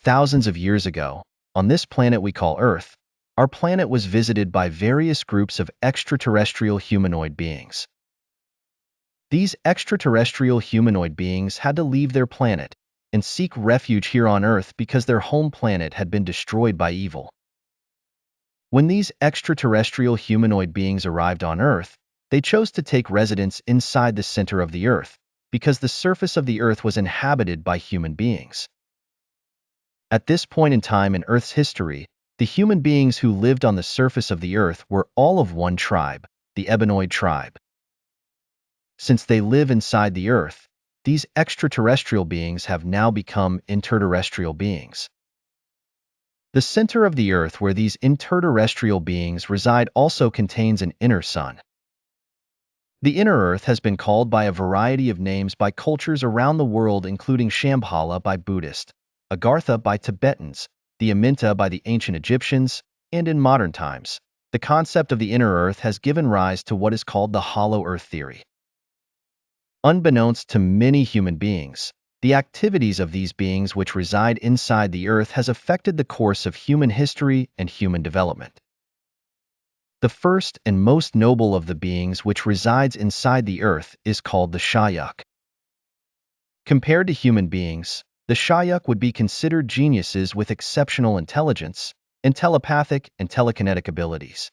Thousands of years ago, on this planet we call Earth, our planet was visited by various groups of extraterrestrial humanoid beings. These extraterrestrial humanoid beings had to leave their planet and seek refuge here on Earth because their home planet had been destroyed by evil. When these extraterrestrial humanoid beings arrived on Earth, they chose to take residence inside the center of the Earth because the surface of the Earth was inhabited by human beings. At this point in time in Earth's history, the human beings who lived on the surface of the Earth were all of one tribe, the Ebonoid tribe. Since they live inside the Earth, these extraterrestrial beings have now become interterrestrial beings. The center of the Earth where these interterrestrial beings reside also contains an inner sun. The inner Earth has been called by a variety of names by cultures around the world, including Shambhala by Buddhists, Agartha by Tibetans, the Aminta by the ancient Egyptians, and in modern times, the concept of the inner Earth has given rise to what is called the hollow Earth theory. Unbeknownst to many human beings, the activities of these beings which reside inside the Earth has affected the course of human history and human development. The first and most noble of the beings which resides inside the Earth is called the Shayak. Compared to human beings, the Shayak would be considered geniuses with exceptional intelligence and telepathic and telekinetic abilities.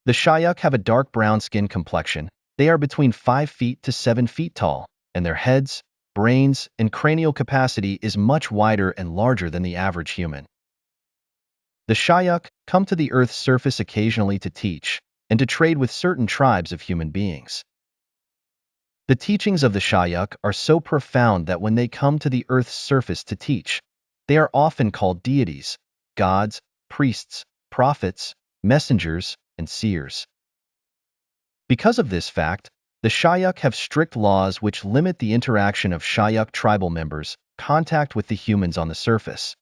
The Shayak have a dark brown skin complexion. They are between 5 feet to 7 feet tall, and their heads, brains, and cranial capacity is much wider and larger than the average human. The Shayak come to the Earth's surface occasionally to teach and to trade with certain tribes of human beings. The teachings of the Shayak are so profound that when they come to the Earth's surface to teach, they are often called deities, gods, priests, prophets, messengers, and seers. Because of this fact, the Shayak have strict laws which limit the interaction of Shayak tribal members' contact with the humans on the surface.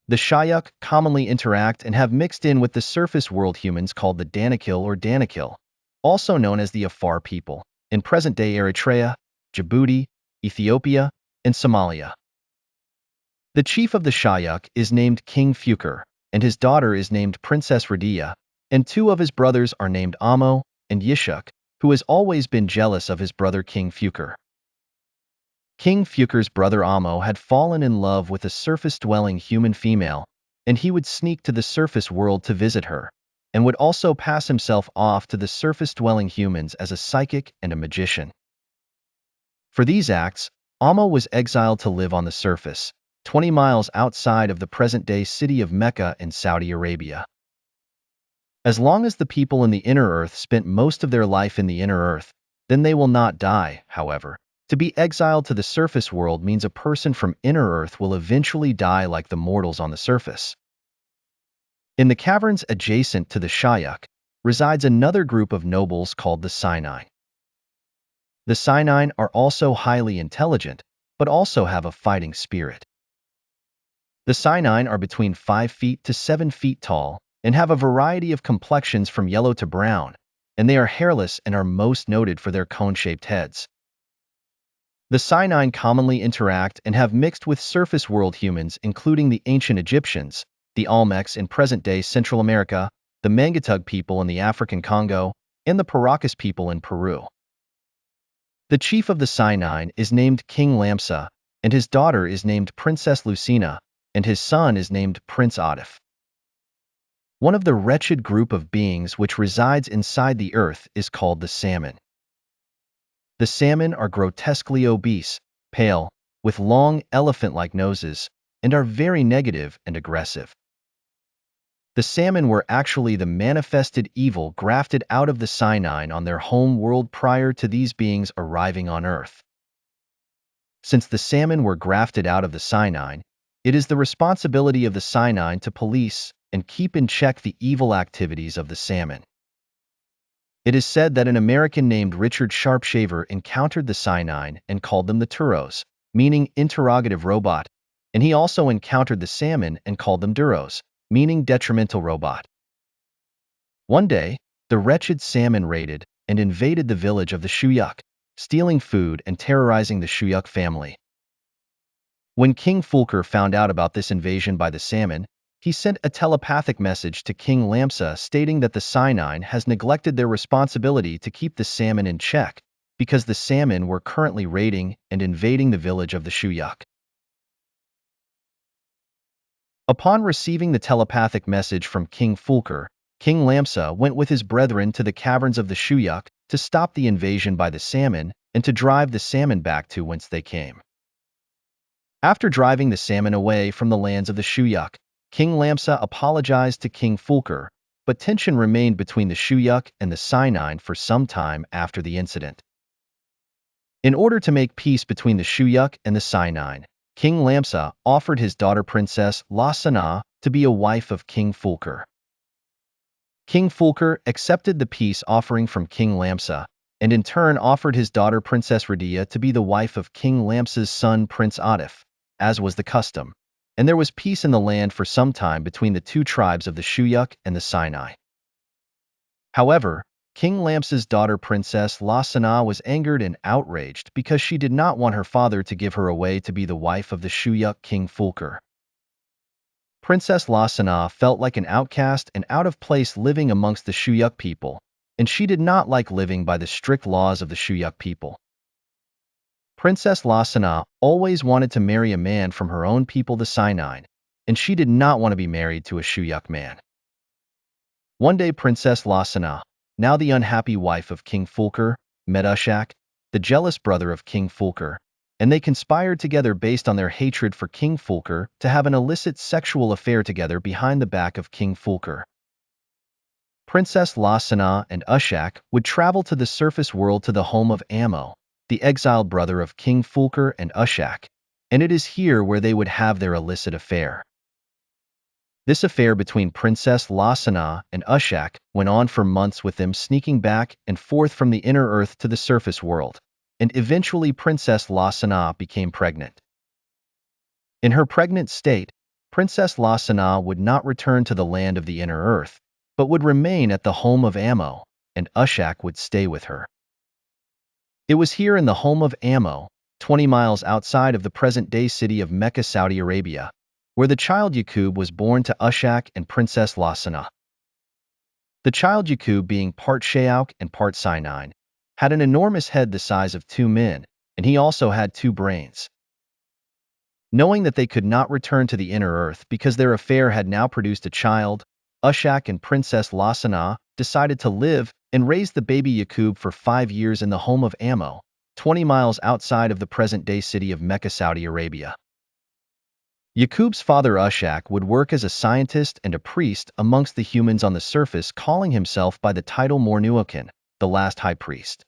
The Shayak commonly interact and have mixed in with the surface world humans called the Danakil or Danakil, also known as the Afar people, in present-day Eritrea, Djibouti, Ethiopia, and Somalia. The chief of the Shayak is named King Fukur, and his daughter is named Princess Radia, and 2 of his brothers are named Amo and Yishuk, who has always been jealous of his brother King Fukur. King Fukur's brother Amo had fallen in love with a surface-dwelling human female, and he would sneak to the surface world to visit her, and would also pass himself off to the surface-dwelling humans as a psychic and a magician. For these acts, Amo was exiled to live on the surface, 20 miles outside of the present-day city of Mecca in Saudi Arabia. As long as the people in the inner Earth spent most of their life in the inner Earth, then they will not die, however. To be exiled to the surface world means a person from inner Earth will eventually die like the mortals on the surface. In the caverns adjacent to the Shayak resides another group of nobles called the sinine. The sinine are also highly intelligent, but also have a fighting spirit. The sinine are between 5 feet to 7 feet tall and have a variety of complexions from yellow to brown, and they are hairless and are most noted for their cone-shaped heads. The sinine commonly interact and have mixed with surface world humans, including the ancient Egyptians, the Olmecs in present-day Central America, the Mangatug people in the African Congo, and the Paracas people in Peru. The chief of the sinine is named King Lamsa, and his daughter is named Princess Lucina, and his son is named Prince Atif. One of the wretched group of beings which resides inside the Earth is called the salmon. The salmon are grotesquely obese, pale, with long elephant-like noses, and are very negative and aggressive. The salmon were actually the manifested evil grafted out of the sinine on their home world prior to these beings arriving on Earth. Since the salmon were grafted out of the sinine, it is the responsibility of the sinine to police and keep in check the evil activities of the salmon. It is said that an American named Richard Sharpshaver encountered the sinine and called them the Turos, meaning interrogative robot, and he also encountered the salmon and called them Duros, meaning detrimental robot. One day, the wretched salmon raided and invaded the village of the Shayak, stealing food and terrorizing the Shayak family. When King Fulker found out about this invasion by the salmon, he sent a telepathic message to King Lamsa stating that the sinine has neglected their responsibility to keep the salmon in check because the salmon were currently raiding and invading the village of the Shayak. Upon receiving the telepathic message from King Fulker, King Lamsa went with his brethren to the caverns of the Shayak to stop the invasion by the salmon and to drive the salmon back to whence they came. After driving the salmon away from the lands of the Shayak, King Lamsa apologized to King Fulker, but tension remained between the Shayak and the sinine for some time after the incident. In order to make peace between the Shayak and the sinine, King Lamsa offered his daughter Princess Lassana to be a wife of King Fulker. King Fulker accepted the peace offering from King Lamsa, and in turn offered his daughter Princess Radia to be the wife of King Lamsa's son Prince Atif, as was the custom, and there was peace in the land for some time between the two tribes of the Shayak and the Sinai. However, King Lamsa's daughter Princess Lassana was angered and outraged because she did not want her father to give her away to be the wife of the Shayak King Fulker. Princess Lassana felt like an outcast and out of place living amongst the Shayak people, and she did not like living by the strict laws of the Shayak people. Princess Lassana always wanted to marry a man from her own people, the Sinine, and she did not want to be married to a Shayak man. One day Princess Lassana, now the unhappy wife of King Fulker, met Ushak, the jealous brother of King Fulker, and they conspired together based on their hatred for King Fulker to have an illicit sexual affair together behind the back of King Fulker. Princess Lassana and Ushak would travel to the surface world to the home of Amo, the exiled brother of King Fulker and Ushak, and it is here where they would have their illicit affair. This affair between Princess Lassana and Ushak went on for months, with them sneaking back and forth from the inner earth to the surface world, and eventually Princess Lassana became pregnant. In her pregnant state, Princess Lassana would not return to the land of the inner earth, but would remain at the home of Amo, and Ushak would stay with her. It was here in the home of Amo, 20 miles outside of the present-day city of Mecca, Saudi Arabia, where the child Yacub was born to Ushak and Princess Lassana. The child Yacub, being part Shayak and part sinine, had an enormous head the size of 2 men, and he also had 2 brains. Knowing that they could not return to the inner earth because their affair had now produced a child, Ushak and Princess Lassana decided to live and raise the baby Yacub for 5 years in the home of Amo, 20 miles outside of the present-day city of Mecca, Saudi Arabia. Yacub's father Ushak would work as a scientist and a priest amongst the humans on the surface, calling himself by the title Mornuakin, the last high priest.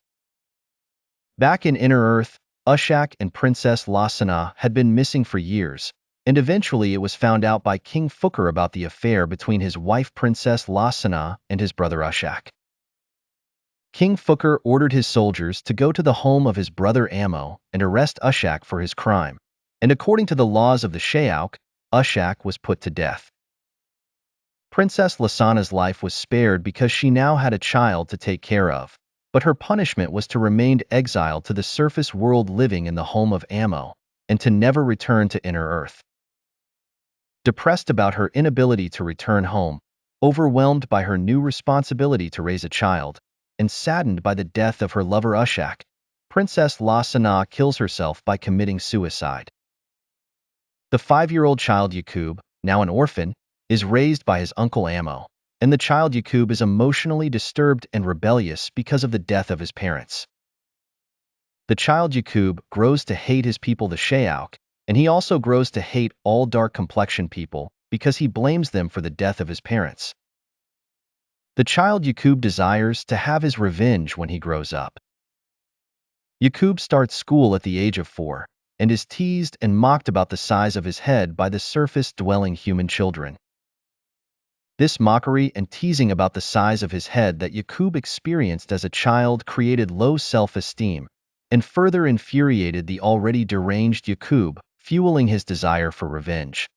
Back in inner earth, Ushak and Princess Lassana had been missing for years, and eventually it was found out by King Fulker about the affair between his wife Princess Lassana and his brother Ushak. King Fulker ordered his soldiers to go to the home of his brother Amo and arrest Ushak for his crime, and according to the laws of the Shayak, Ushak was put to death. Princess Lassana's life was spared because she now had a child to take care of, but her punishment was to remain exiled to the surface world, living in the home of Amo, and to never return to inner earth. Depressed about her inability to return home, overwhelmed by her new responsibility to raise a child, and saddened by the death of her lover Ushak, Princess Lassana kills herself by committing suicide. The 5-year-old child Yacub, now an orphan, is raised by his uncle Amo, and the child Yacub is emotionally disturbed and rebellious because of the death of his parents. The child Yacub grows to hate his people, the Shayak, and he also grows to hate all dark-complexioned people because he blames them for the death of his parents. The child Yacub desires to have his revenge when he grows up. Yacub starts school at the age of 4 and is teased and mocked about the size of his head by the surface-dwelling human children. This mockery and teasing about the size of his head that Yacub experienced as a child created low self-esteem and further infuriated the already deranged Yacub, fueling his desire for revenge.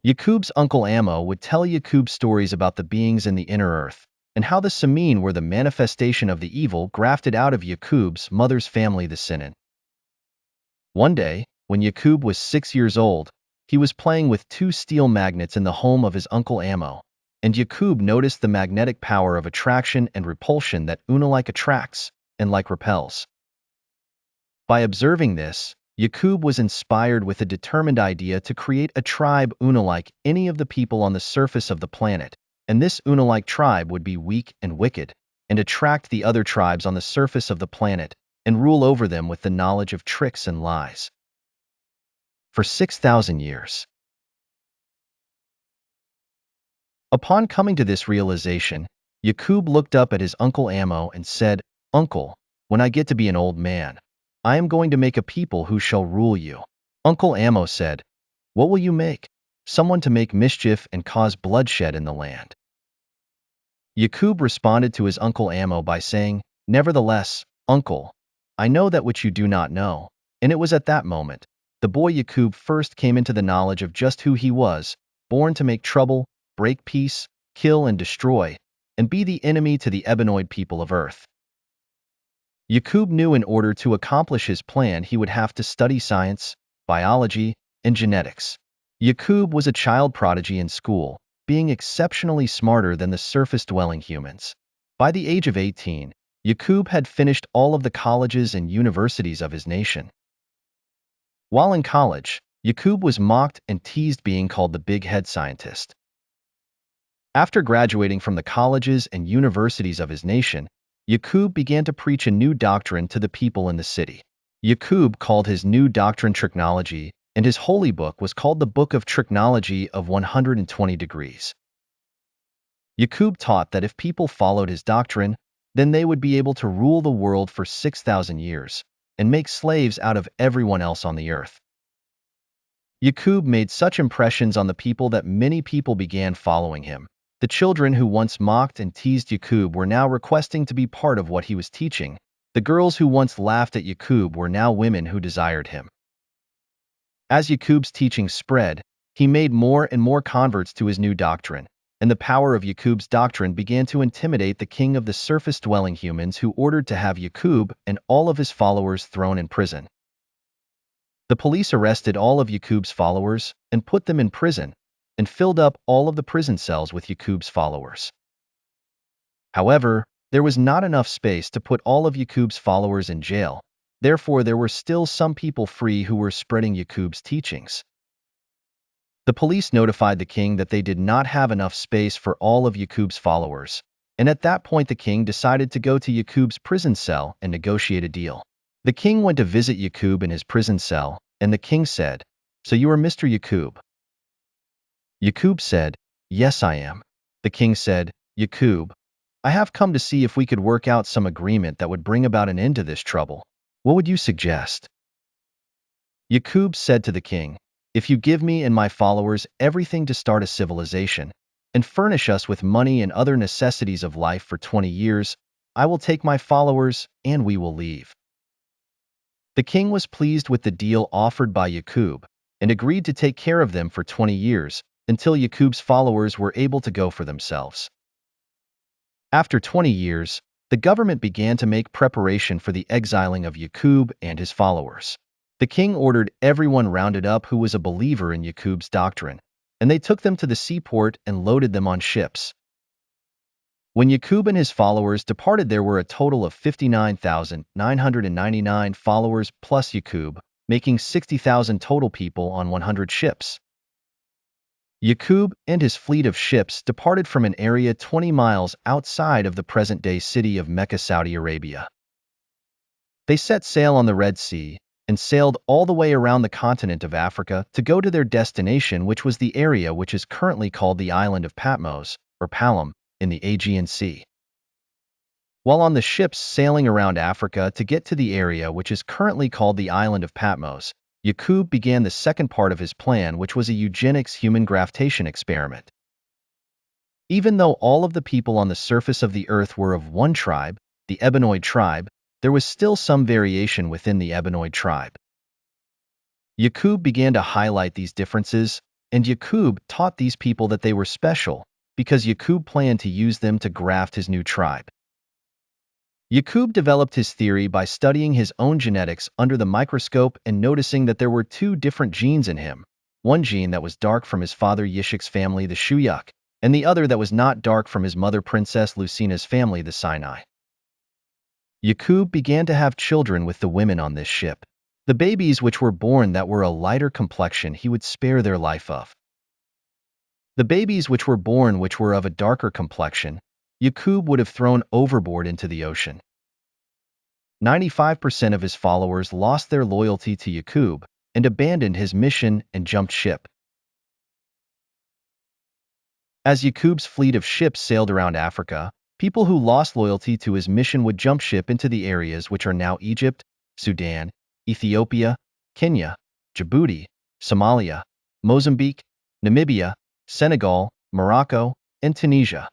Yacub's uncle Amo would tell Yacub stories about the beings in the inner earth, and how the sinine were the manifestation of the evil grafted out of Yacub's mother's family, the sinine. One day, when Yacub was 6 years old, he was playing with two steel magnets in the home of his uncle Ammo, and Yacub noticed the magnetic power of attraction and repulsion that like attracts and like repels. By observing this, Yacub was inspired with a determined idea to create a tribe like any of the people on the surface of the planet, and this like tribe would be weak and wicked, and attract the other tribes on the surface of the planet, and rule over them with the knowledge of tricks and lies. For 6,000 years. Upon coming to this realization, Yacub looked up at his uncle Ammo and said, "Uncle, when I get to be an old man, I am going to make a people who shall rule you." Uncle Ammo said, "What will you make? Someone to make mischief and cause bloodshed in the land." Yacub responded to his uncle Ammo by saying, "Nevertheless, uncle, I know that which you do not know." And it was at that moment, the boy Yacub first came into the knowledge of just who he was, born to make trouble, break peace, kill and destroy, and be the enemy to the Ebenoid people of Earth. Yacub knew in order to accomplish his plan he would have to study science, biology, and genetics. Yacub was a child prodigy in school, being exceptionally smarter than the surface-dwelling humans. By the age of 18, Yacub had finished all of the colleges and universities of his nation. While in college, Yacub was mocked and teased being called the big head scientist. After graduating from the colleges and universities of his nation, Yacub began to preach a new doctrine to the people in the city. Yacub called his new doctrine trichnology, and his holy book was called the Book of Trichnology of 120 Degrees. Yacub taught that if people followed his doctrine, then they would be able to rule the world for 6,000 years and make slaves out of everyone else on the earth. Yacub made such impressions on the people that many people began following him. The children who once mocked and teased Yacub were now requesting to be part of what he was teaching. The girls who once laughed at Yacub were now women who desired him. As Yacub's teaching spread, he made more and more converts to his new doctrine, and the power of Yacub's doctrine began to intimidate the king of the surface-dwelling humans, who ordered to have Yacub and all of his followers thrown in prison. The police arrested all of Yacub's followers and put them in prison, and filled up all of the prison cells with Yacub's followers. However, there was not enough space to put all of Yacub's followers in jail. Therefore, there were still some people free who were spreading Yacub's teachings. The police notified the king that they did not have enough space for all of Yacub's followers, and at that point the king decided to go to Yacub's prison cell and negotiate a deal. The king went to visit Yacub in his prison cell, and the king said, "So you are Mr. Yacub?" Yacub said, "Yes, I am." The king said, "Yacub, I have come to see if we could work out some agreement that would bring about an end to this trouble. What would you suggest?" Yacub said to the king, "If you give me and my followers everything to start a civilization, and furnish us with money and other necessities of life for 20 years, I will take my followers, and we will leave." The king was pleased with the deal offered by Yacub, and agreed to take care of them for 20 years, until Yacub's followers were able to go for themselves. After 20 years, the government began to make preparation for the exiling of Yacub and his followers. The king ordered everyone rounded up who was a believer in Yacub's doctrine, and they took them to the seaport and loaded them on ships. When Yacub and his followers departed, there were a total of 59,999 followers plus Yacub, making 60,000 total people on 100 ships. Yacub and his fleet of ships departed from an area 20 miles outside of the present-day city of Mecca, Saudi Arabia. They set sail on the Red Sea and sailed all the way around the continent of Africa to go to their destination, which was the area which is currently called the island of Patmos, or Palam, in the Aegean Sea. While on the ships sailing around Africa to get to the area which is currently called the island of Patmos, Yacub began the second part of his plan, which was a eugenics human graftation experiment. Even though all of the people on the surface of the earth were of one tribe, the Ebenoid tribe, there was still some variation within the Ebenoid tribe. Yacub began to highlight these differences, and Yacub taught these people that they were special, because Yacub planned to use them to graft his new tribe. Yacub developed his theory by studying his own genetics under the microscope and noticing that there were two different genes in him, one gene that was dark from his father Yishak's family, the Shayak, and the other that was not dark from his mother Princess Lucina's family, the Sinine. Yacub began to have children with the women on this ship. The babies which were born that were a lighter complexion he would spare their life of. The babies which were born which were of a darker complexion, Yacub would have thrown overboard into the ocean. 95% of his followers lost their loyalty to Yacub and abandoned his mission and jumped ship. As Yacub's fleet of ships sailed around Africa, people who lost loyalty to his mission would jump ship into the areas which are now Egypt, Sudan, Ethiopia, Kenya, Djibouti, Somalia, Mozambique, Namibia, Senegal, Morocco, and Tunisia.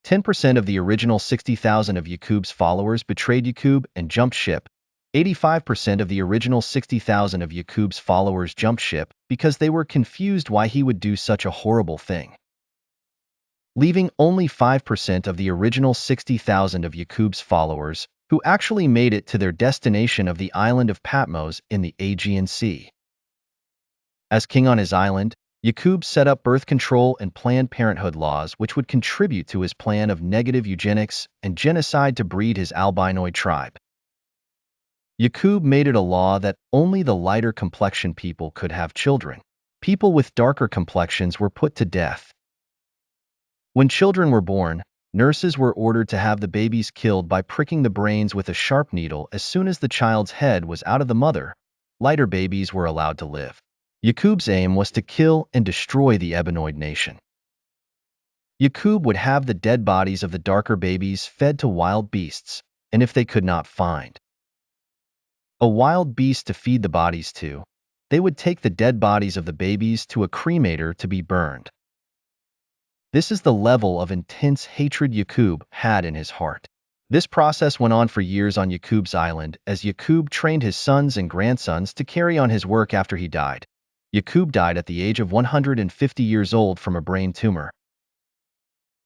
10% of the original 60,000 of Yacub's followers betrayed Yacub and jumped ship. 85% of the original 60,000 of Yacub's followers jumped ship because they were confused why he would do such a horrible thing. Leaving only 5% of the original 60,000 of Yacub's followers who actually made it to their destination of the island of Patmos in the Aegean Sea. As king on his island, Yacub set up birth control and Planned Parenthood laws which would contribute to his plan of negative eugenics and genocide to breed his albinoid tribe. Yacub made it a law that only the lighter complexion people could have children. People with darker complexions were put to death. When children were born, nurses were ordered to have the babies killed by pricking the brains with a sharp needle as soon as the child's head was out of the mother. Lighter babies were allowed to live. Yacub's aim was to kill and destroy the Ebenoid nation. Yacub would have the dead bodies of the darker babies fed to wild beasts, and if they could not find a wild beast to feed the bodies to, they would take the dead bodies of the babies to a cremator to be burned. This is the level of intense hatred Yacub had in his heart. This process went on for years on Yacub's island as Yacub trained his sons and grandsons to carry on his work after he died. Yacub died at the age of 150 years old from a brain tumor.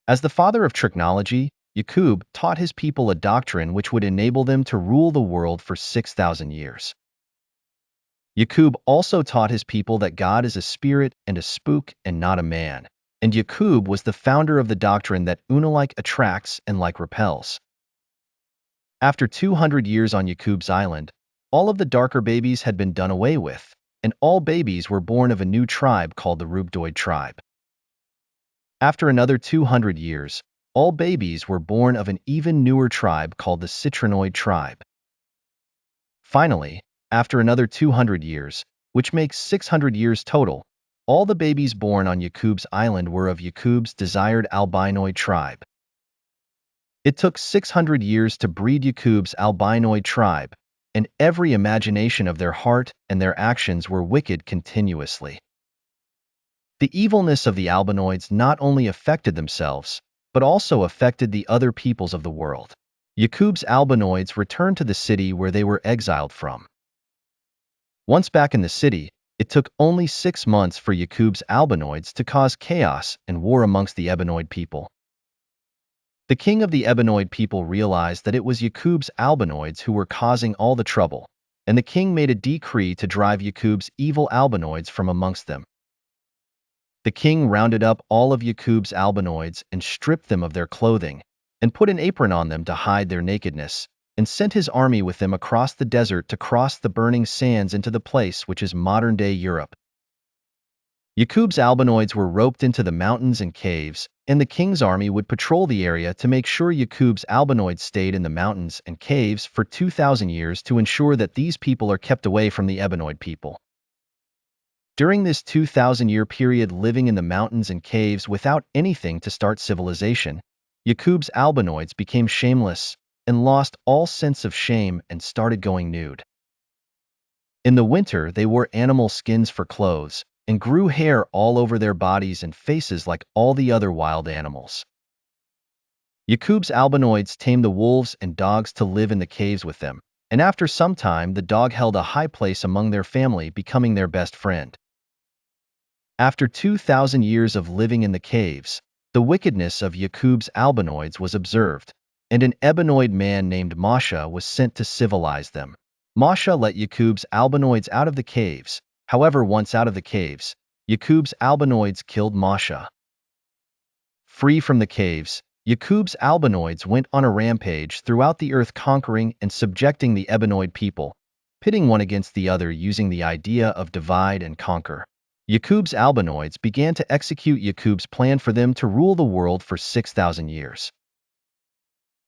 As the father of technology, Yacub taught his people a doctrine which would enable them to rule the world for 6,000 years. Yacub also taught his people that God is a spirit and a spook and not a man, and Yacub was the founder of the doctrine that like attracts and like repels. After 200 years on Yacub's island, all of the darker babies had been done away with, and all babies were born of a new tribe called the Rubdoid tribe. After another 200 years, all babies were born of an even newer tribe called the Citrinoid tribe. Finally, after another 200 years, which makes 600 years total, all the babies born on Yacub's island were of Yacub's desired albinoid tribe. It took 600 years to breed Yacub's albinoid tribe, and every imagination of their heart and their actions were wicked continuously. The evilness of the albinoids not only affected themselves, but also affected the other peoples of the world. Yacub's albinoids returned to the city where they were exiled from. Once back in the city, it took only 6 months for Yacub's albinoids to cause chaos and war amongst the Ebenoid people. The king of the Ebenoid people realized that it was Yacub's albinoids who were causing all the trouble, and the king made a decree to drive Yacub's evil albinoids from amongst them. The king rounded up all of Yacub's albinoids and stripped them of their clothing, and put an apron on them to hide their nakedness, and sent his army with them across the desert to cross the burning sands into the place which is modern-day Europe. Yacub's albinoids were roped into the mountains and caves, and the king's army would patrol the area to make sure Yacub's albinoids stayed in the mountains and caves for 2,000 years to ensure that these people are kept away from the Ebenoid people. During this 2,000-year period living in the mountains and caves without anything to start civilization, Yacub's albinoids became shameless and lost all sense of shame and started going nude. In the winter, they wore animal skins for clothes and grew hair all over their bodies and faces like all the other wild animals. Yacub's albinoids tamed the wolves and dogs to live in the caves with them, and after some time the dog held a high place among their family, becoming their best friend. After 2,000 years of living in the caves, the wickedness of Yacub's albinoids was observed, and an Ebenoid man named Masha was sent to civilize them. Masha let Yacub's albinoids out of the caves. However, once out of the caves, Yacub's albinoids killed Masha. Free from the caves, Yacub's albinoids went on a rampage throughout the earth, conquering and subjecting the Ebenoid people, pitting one against the other using the idea of divide and conquer. Yacub's albinoids began to execute Yacub's plan for them to rule the world for 6,000 years.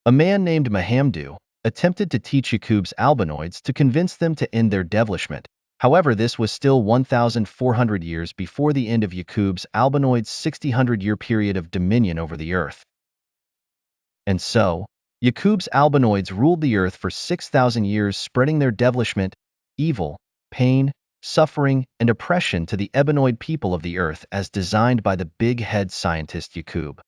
A man named Mahamdu attempted to teach Yacub's albinoids to convince them to end their devilishment. However, this was still 1,400 years before the end of Yacub's albinoids' 6,000-year period of dominion over the earth. And so, Yacub's albinoids ruled the earth for 6,000 years, spreading their devilishment, evil, pain, suffering, and oppression to the Ebenoid people of the earth as designed by the big-head scientist Yacub.